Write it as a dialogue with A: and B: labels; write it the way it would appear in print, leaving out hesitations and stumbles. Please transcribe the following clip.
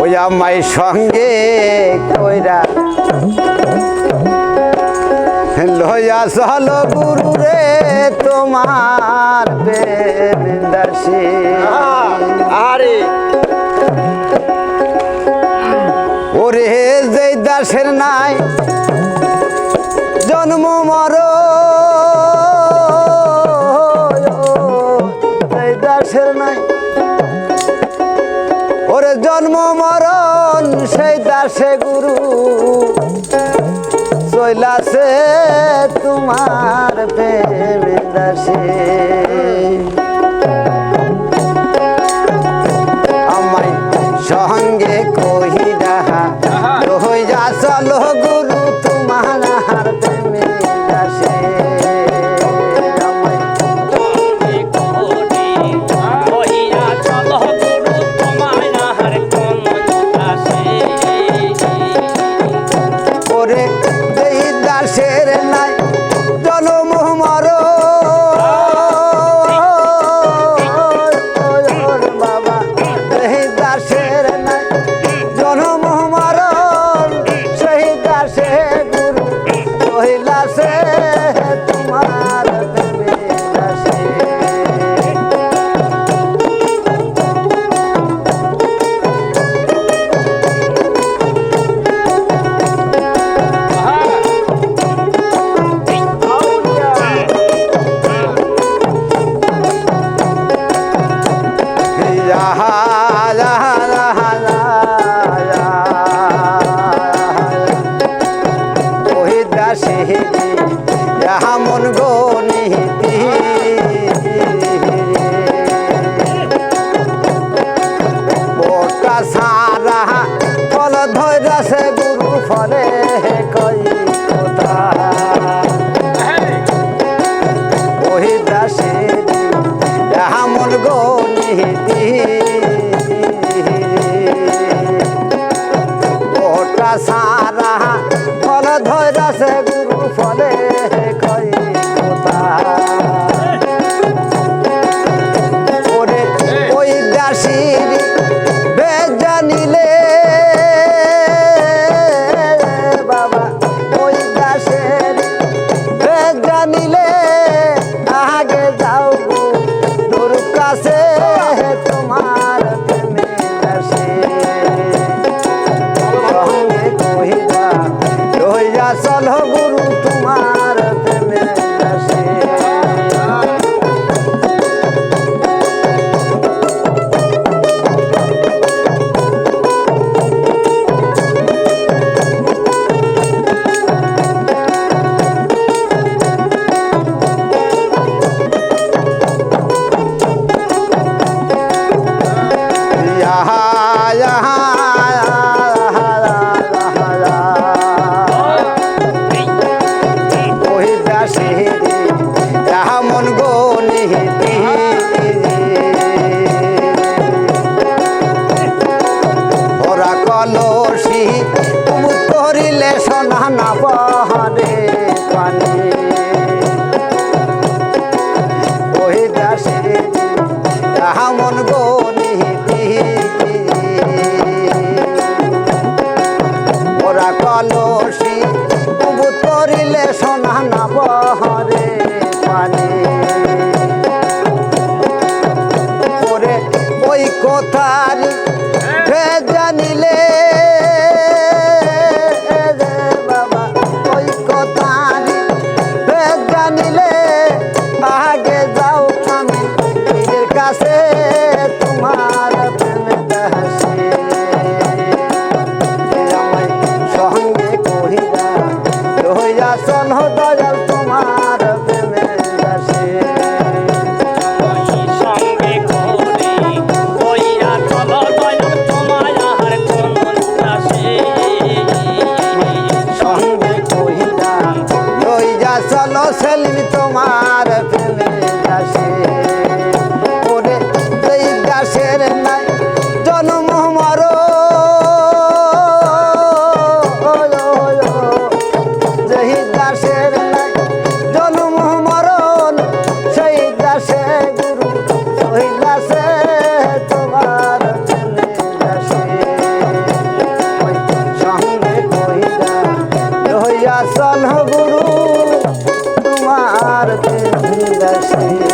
A: ওই আমায় সঙ্গে কইরা লইয়া চল গুরু রে তোমার প্রেমদাসী।
B: আরে
A: ওরে যেই দাসের নাই জন্ম মর, এই দাসের নাই ওরে জন্ম মরণ, সেই দাসে গুরু চইলাছে তোমার প্রেমদাসী। আমায় সঙ্গে কহিরা লইয়া চলো গুরু তোমার প্রেমদাসী। ওরে এই দাসের নাই জনম মর, বাবা এই দাসের নাই জনম মরণ, সেই দাসে গুরু কহিলাছে তোমার প্রেমদাসী। ওই দাসী মন গনিতি বোটা সারা ফল ধৈরাছে গুরু ফলে কই কথা। ওই দাসী মন গনিতি বোটা সারা ফল ধৈরাছে গুরু ফলে কই কথা। ওরে ওই দাসীর বেশ জানিলে বাবা, ওই দাসের বেশ জানিলে আগে যাও গুরুর কাছে তোমার প্রেমদাসী। সঙ্গে কহিরা লইয়া চলো গুরু তোমার প্রেমদাসী। ওই দাসী মন গনিতি ওরা কলসি কুমুদ করিলে সোনা না বহরে পানি। ওই দাসী মন গনিতি ওরা কলসি কুমুদ করিলে সোনা না বহরে পানি। ওরে ওই কথার ভেদ জানিলে বাবা, ওই কথার ভেদ জানিলে আগে যাও আমি পীরের কাছে তোমার প্রেমদাসী। আমায় সঙ্গে কহিরা লইয়া চলো দয়াল তোমার প্রেমদাসী। সঙ্গে কহিরা লইয়া চলো সেলিম তোমার প্রেমদাসী। ওরে এই দাসের নাই জন্ম মর, যেই দাসের নাই জন্ম মরণ, সেই দাসে গুরু কহিলাছে তোমার প্রেমদাসী। লইয়া চল গুরু তোমার দেশে